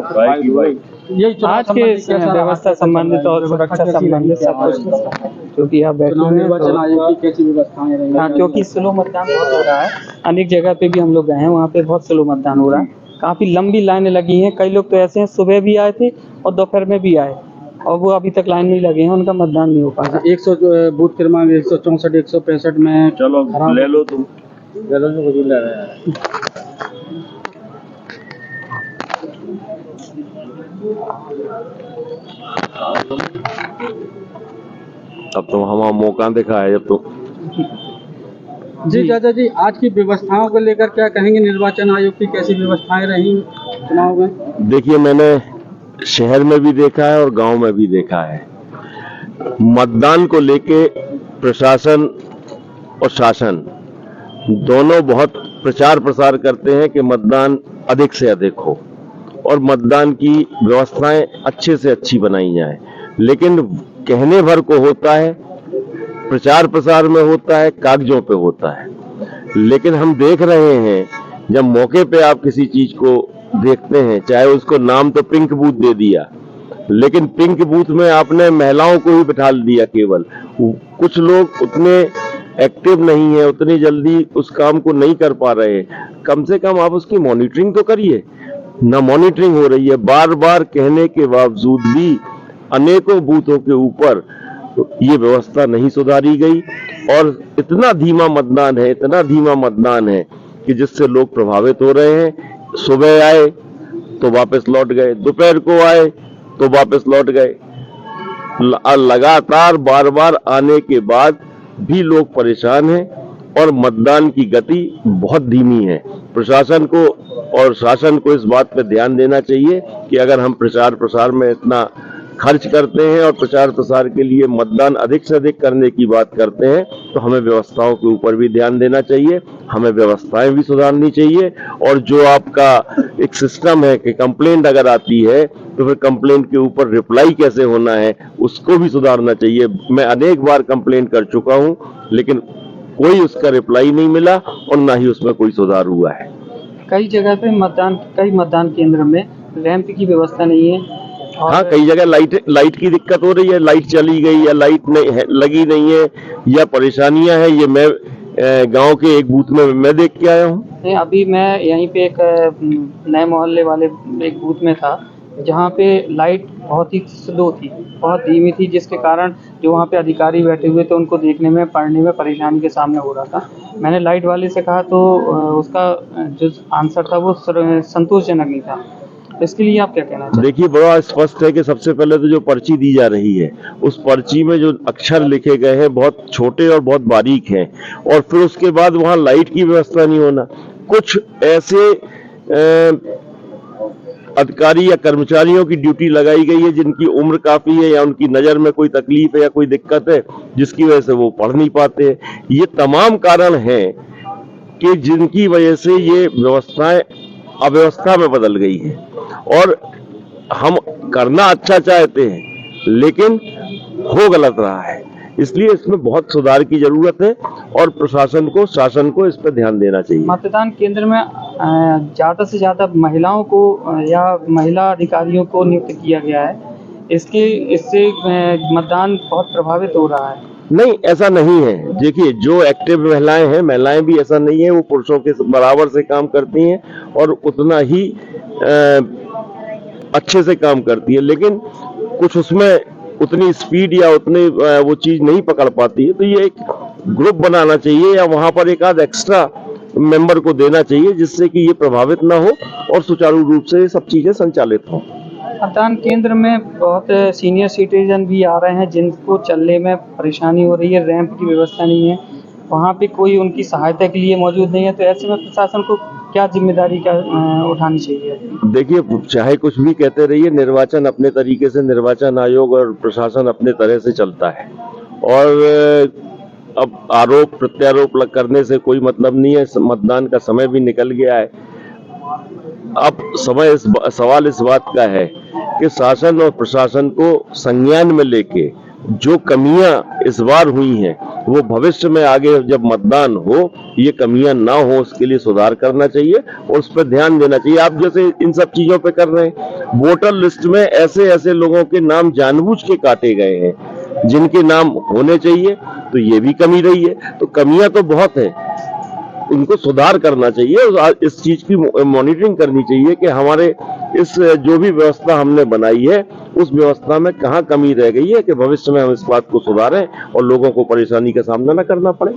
आज के व्यवस्था संबंधित और सुरक्षा संबंधित सब कुछ, क्योंकि यहाँ बैठे निर्वाचन आयोग की कैसी व्यवस्थाएं रही? हाँ, क्योंकि स्लो मतदान बहुत हो रहा है। अनेक जगह पे भी हम लोग गए हैं, वहाँ पे बहुत स्लो मतदान हो रहा है। काफी लंबी लाइनें लगी हैं। कई लोग तो ऐसे हैं सुबह भी आए थे और दोपहर में भी आए, और वो अभी तक लाइन में ही लगे हैं, उनका मतदान नहीं हो पाया। 100 बूथ क्रमांक 164 165 में चलो ले लो तुम, ले लो जो ले रहे हैं। अब तो हमारा मौका दिखा है। जब तो जी चाचा जी, आज की व्यवस्थाओं को लेकर क्या कहेंगे? निर्वाचन आयोग की कैसी व्यवस्थाएं रही चुनाव में? देखिए, मैंने शहर में भी देखा है और गांव में भी देखा है। मतदान को लेके प्रशासन और शासन दोनों बहुत प्रचार प्रसार करते हैं कि मतदान अधिक से अधिक हो और मतदान की व्यवस्थाएं अच्छे से अच्छी बनाई जाए, लेकिन कहने भर को होता है, प्रचार प्रसार में होता है, कागजों पे होता है। लेकिन हम देख रहे हैं जब मौके पे आप किसी चीज को देखते हैं, चाहे उसको नाम तो पिंक बूथ दे दिया, लेकिन पिंक बूथ में आपने महिलाओं को ही बिठा दिया केवल। कुछ लोग उतने एक्टिव नहीं है, उतनी जल्दी उस काम को नहीं कर पा रहे। कम से कम आप उसकी मॉनिटरिंग तो करिए। ना मॉनिटरिंग हो रही है। बार बार कहने के बावजूद भी अनेकों बूथों के ऊपर ये व्यवस्था नहीं सुधारी गई और इतना धीमा मतदान है, इतना धीमा मतदान है कि जिससे लोग प्रभावित हो रहे हैं। सुबह आए तो वापस लौट गए, दोपहर को आए तो वापस लौट गए। लगातार बार बार आने के बाद भी लोग परेशान हैं और मतदान की गति बहुत धीमी है। प्रशासन को और शासन को इस बात पर ध्यान देना चाहिए कि अगर हम प्रचार प्रसार में इतना खर्च करते हैं और प्रचार प्रसार के लिए मतदान अधिक से अधिक करने की बात करते हैं, तो हमें व्यवस्थाओं के ऊपर भी ध्यान देना चाहिए। हमें व्यवस्थाएं भी सुधारनी चाहिए और जो आपका एक सिस्टम है कि कंप्लेंट अगर आती है तो फिर कंप्लेंट के ऊपर रिप्लाई कैसे होना है, उसको भी सुधारना चाहिए। मैं अनेक बार कंप्लेंट कर चुका हूं, लेकिन कोई उसका रिप्लाई नहीं मिला और ना ही उसमें कोई सुधार हुआ है। कई जगह पे कई मतदान केंद्र में रैंप की व्यवस्था नहीं है। हाँ, कई जगह लाइट की दिक्कत हो रही है। लाइट चली गई या लाइट नहीं है, लगी नहीं है, या परेशानियां हैं। ये मैं गांव के एक बूथ में मैं देख के आया हूँ। अभी मैं यहीं पे एक नए मोहल्ले वाले एक बूथ में था, जहाँ पे लाइट बहुत ही स्लो थी, बहुत धीमी थी, जिसके कारण जो वहाँ पे अधिकारी बैठे हुए थे उनको देखने में पढ़ने में परेशानी के सामने हो रहा था। मैंने लाइट वाले से कहा तो उसका जो आंसर था वो संतोषजनक नहीं था। इसके लिए आप क्या कहना चाहते हैं? देखिए, बड़ा स्पष्ट है कि सबसे पहले तो जो पर्ची दी जा रही है, उस पर्ची में जो अक्षर लिखे गए हैं बहुत छोटे और बहुत बारीक हैं, और फिर उसके बाद वहां लाइट की व्यवस्था नहीं होना। कुछ ऐसे अधिकारी या कर्मचारियों की ड्यूटी लगाई गई है जिनकी उम्र काफी है या उनकी नजर में कोई तकलीफ है या कोई दिक्कत है, जिसकी वजह से वो पढ़ नहीं पाते हैं। ये तमाम कारण हैं कि जिनकी वजह से ये व्यवस्थाएं अव्यवस्था में बदल गई है। और हम करना अच्छा चाहते हैं, लेकिन हो गलत रहा है। इसलिए इसमें बहुत सुधार की जरूरत है और प्रशासन को, शासन को इस पर ध्यान देना चाहिए। मतदान केंद्र में ज्यादा से ज्यादा महिलाओं को या महिला अधिकारियों को नियुक्त किया गया है। इससे मतदान बहुत प्रभावित हो रहा है। नहीं, ऐसा नहीं है। देखिए, जो एक्टिव महिलाएं हैं, महिलाएं भी ऐसा नहीं है, वो पुरुषों के बराबर से काम करती हैं और उतना ही अच्छे से काम करती है, लेकिन कुछ उसमें उतनी स्पीड या उतनी वो चीज नहीं पकड़ पाती है। तो ये एक ग्रुप बनाना चाहिए या वहां पर एक आध एक्स्ट्रा मेंबर को देना चाहिए, जिससे कि ये प्रभावित ना हो और सुचारू रूप से ये सब चीजें संचालित हों। मतदान केंद्र में बहुत सीनियर सिटीजन भी आ रहे हैं जिनको चलने में परेशानी हो रही है, रैंप की व्यवस्था नहीं है, वहाँ पे कोई उनकी सहायता के लिए मौजूद नहीं है। तो ऐसे में प्रशासन को क्या जिम्मेदारी उठानी चाहिए? देखिए, चाहे कुछ भी कहते रहिए, निर्वाचन अपने तरीके से, निर्वाचन आयोग और प्रशासन अपने तरह से चलता है और अब आरोप प्रत्यारोप करने से कोई मतलब नहीं है। मतदान का समय भी निकल गया है। अब सवाल इस बात का है कि शासन और प्रशासन को संज्ञान में लेके जो कमियां इस बार हुई हैं वो भविष्य में आगे जब मतदान हो ये कमियां ना हो उसके लिए सुधार करना चाहिए और उस पर ध्यान देना चाहिए। आप जैसे इन सब चीजों पे कर रहे हैं, वोटर लिस्ट में ऐसे ऐसे लोगों के नाम जानबूझ के काटे गए हैं जिनके नाम होने चाहिए, तो ये भी कमी रही है। तो कमियां तो बहुत है, उनको सुधार करना चाहिए और इस चीज की मॉनिटरिंग करनी चाहिए कि हमारे इस जो भी व्यवस्था हमने बनाई है उस व्यवस्था में कहाँ कमी रह गई है कि भविष्य में हम इस बात को सुधारें और लोगों को परेशानी का सामना न करना पड़े।